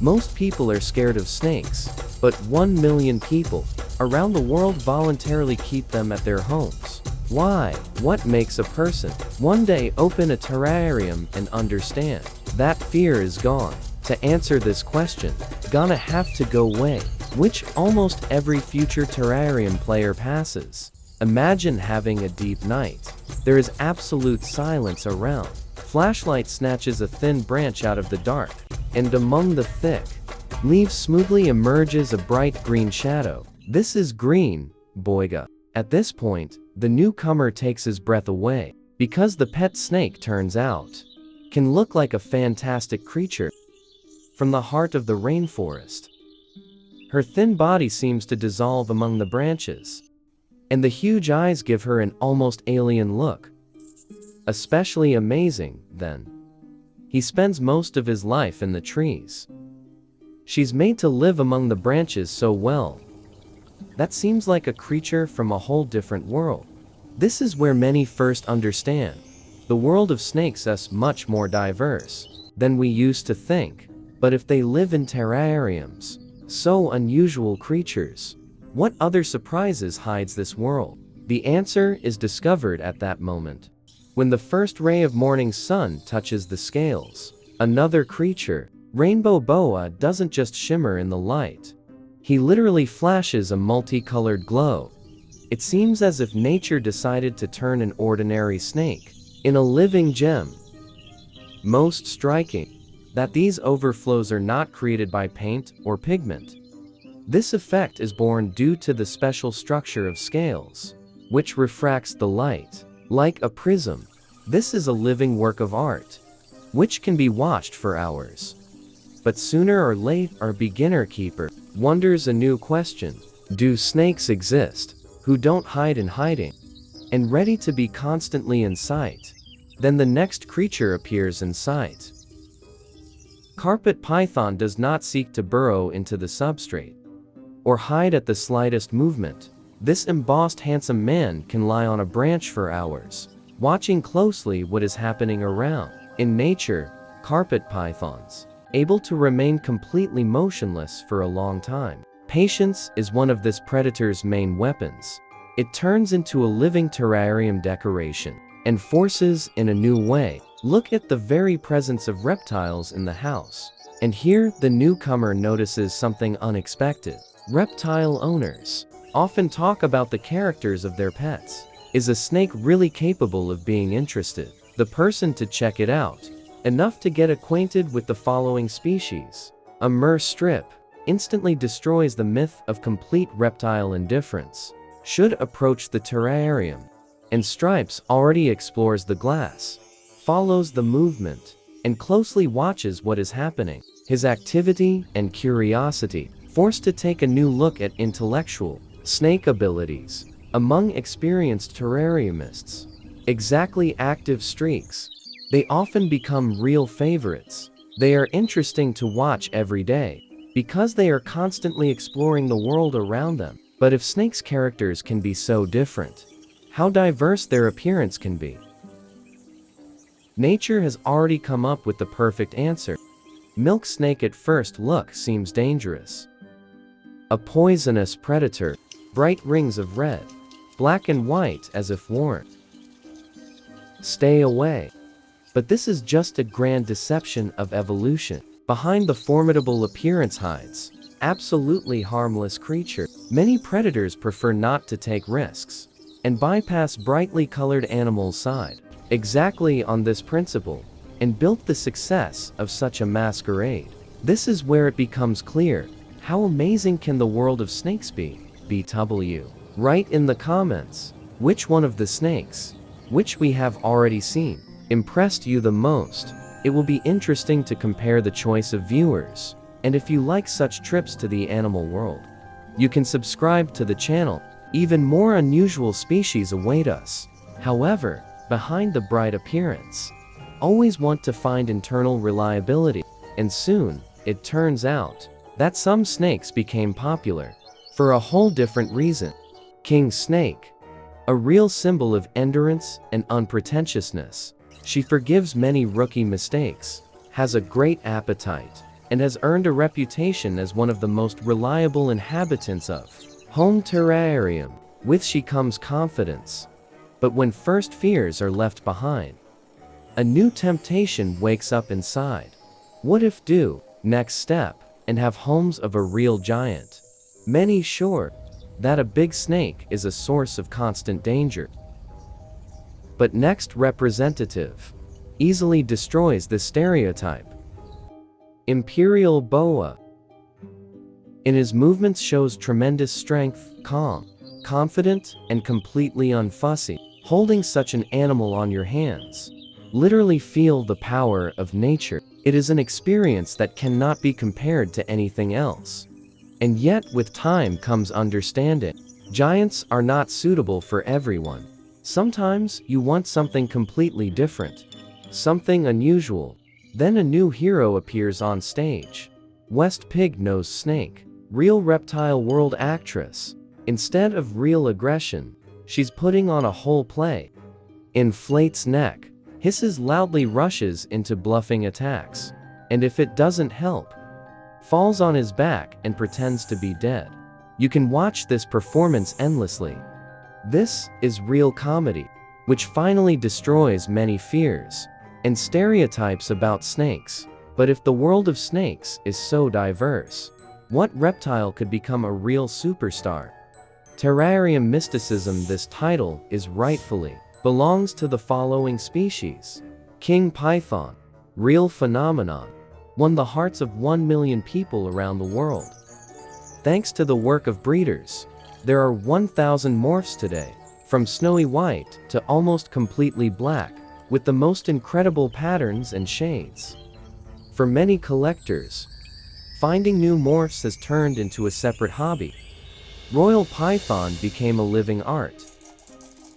Most people are scared of snakes, but 1 million people around the world voluntarily keep them at their homes. Why? What makes a person one day open a terrarium and understand that fear is gone? To answer this question, gonna have to go way, which almost every future terrarium player passes. Imagine having a deep night. There is absolute silence around. Flashlight snatches a thin branch out of the dark, and among the thick leaves smoothly emerges a bright green shadow. This is green, Boiga. At this point, the newcomer takes his breath away, because the pet snake, turns out, can look like a fantastic creature from the heart of the rainforest. Her thin body seems to dissolve among the branches, and the huge eyes give her an almost alien look. Especially amazing, then. He spends most of his life in the trees. She's made to live among the branches so well. That seems like a creature from a whole different world. This is where many first understand the world of snakes is much more diverse than we used to think. But if they live in terrariums, so unusual creatures, what other surprises hides this world? The answer is discovered at that moment. When the first ray of morning sun touches the scales, another creature, rainbow boa, doesn't just shimmer in the light. He literally flashes a multicolored glow. It seems as if nature decided to turn an ordinary snake in a living gem. Most striking, that these overflows are not created by paint or pigment. This effect is born due to the special structure of scales, which refracts the light like a prism. This is a living work of art, which can be watched for hours. But sooner or later, our beginner keeper wonders a new question. Do snakes exist who don't hide in hiding and ready to be constantly in sight? Then the next creature appears in sight. Carpet python does not seek to burrow into the substrate or hide at the slightest movement. This embossed handsome man can lie on a branch for hours, watching closely what is happening around. In nature, carpet pythons able to remain completely motionless for a long time. Patience is one of this predator's main weapons. It turns into a living terrarium decoration and forces in a new way. Look at the very presence of reptiles in the house. And here, the newcomer notices something unexpected. Reptile owners often talk about the characters of their pets. Is a snake really capable of being interested? The person to check it out enough to get acquainted with the following species. Amur strip instantly destroys the myth of complete reptile indifference. Should approach the terrarium, and Stripes already explores the glass, follows the movement, and closely watches what is happening. His activity and curiosity forced to take a new look at intellectual snake abilities among experienced terrariumists. Exactly active streaks. They often become real favorites. They are interesting to watch every day because they are constantly exploring the world around them. But if snakes' characters can be so different, how diverse their appearance can be. Nature has already come up with the perfect answer. Milk snake at first look seems dangerous. A poisonous predator, bright rings of red, black and white as if worn. Stay away. But this is just a grand deception of evolution. Behind the formidable appearance hides absolutely harmless creature. Many predators prefer not to take risks and bypass brightly colored animals' side. Exactly on this principle, and built the success of such a masquerade. This is where it becomes clear how amazing can the world of snakes be. BW. Write in the comments which one of the snakes, which we have already seen, impressed you the most. It will be interesting to compare the choice of viewers. And if you like such trips to the animal world, you can subscribe to the channel. Even more unusual species await us. However, behind the bright appearance, always want to find internal reliability. And soon, it turns out that some snakes became popular for a whole different reason. Kingsnake, a real symbol of endurance and unpretentiousness. She forgives many rookie mistakes, has a great appetite, and has earned a reputation as one of the most reliable inhabitants of home terrarium. With she comes confidence. But when first fears are left behind, a new temptation wakes up inside. What if do next step and have homes of a real giant? Many sure that a big snake is a source of constant danger. But next representative easily destroys this stereotype. Imperial boa. In his movements shows tremendous strength, calm, confident, and completely unfussy. Holding such an animal on your hands, literally feel the power of nature. It is an experience that cannot be compared to anything else. And yet with time comes understanding. Giants are not suitable for everyone. Sometimes you want something completely different, something unusual. Then a new hero appears on stage. West Pig-Nosed Snake, real reptile world actress. Instead of real aggression, she's putting on a whole play. Inflates neck, hisses loudly, rushes into bluffing attacks. And if it doesn't help, falls on his back and pretends to be dead. You can watch this performance endlessly. This is real comedy, which finally destroys many fears and stereotypes about snakes. But if the world of snakes is so diverse, what reptile could become a real superstar? Terrarium mysticism. This title is rightfully belongs to the following species. King python, real phenomenon, won the hearts of 1 million people around the world. Thanks to the work of breeders, there are 1,000 morphs today, from snowy white to almost completely black, with the most incredible patterns and shades. For many collectors, finding new morphs has turned into a separate hobby. Royal python became a living art.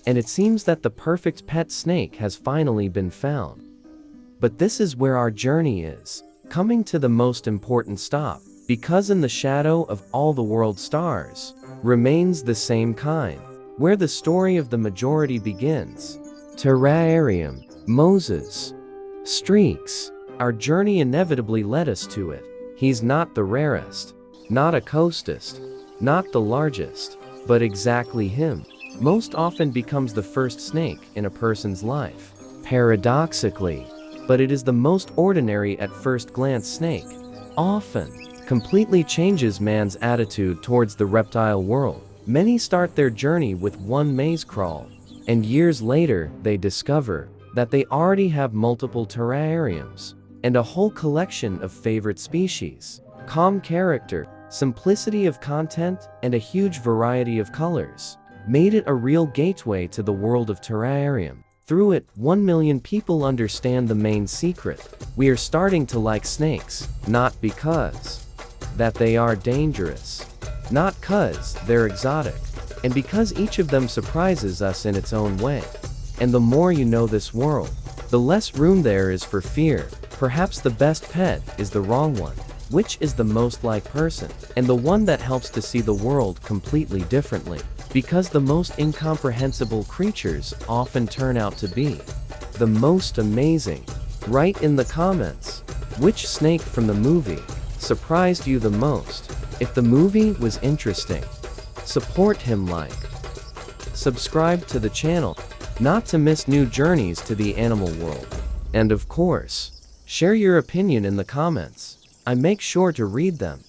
And it seems that the perfect pet snake has finally been found. But this is where our journey is coming to the most important stop, because in the shadow of all the world stars remains the same kind, where the story of the majority begins. Terrarium, Moses, streaks. Our journey inevitably led us to it. He's not the rarest, not a coastest, not the largest, but exactly him most often becomes the first snake in a person's life. Paradoxically, but it is the most ordinary at first glance snake, often completely changes man's attitude towards the reptile world. Many start their journey with one maze crawl, and years later they discover that they already have multiple terrariums and a whole collection of favorite species. Calm character, simplicity of content, and a huge variety of colors made it a real gateway to the world of terrarium. Through it, 1 million people understand the main secret. We are starting to like snakes, not because that they are dangerous, not cause they're exotic, and because each of them surprises us in its own way. And the more you know this world, the less room there is for fear. Perhaps the best pet is the wrong one. Which is the most like person, and the one that helps to see the world completely differently. Because the most incomprehensible creatures often turn out to be the most amazing. Write in the comments, which snake from the movie surprised you the most? If the movie was interesting, support him, like, subscribe to the channel, not to miss new journeys to the animal world. And of course, share your opinion in the comments. I make sure to read them.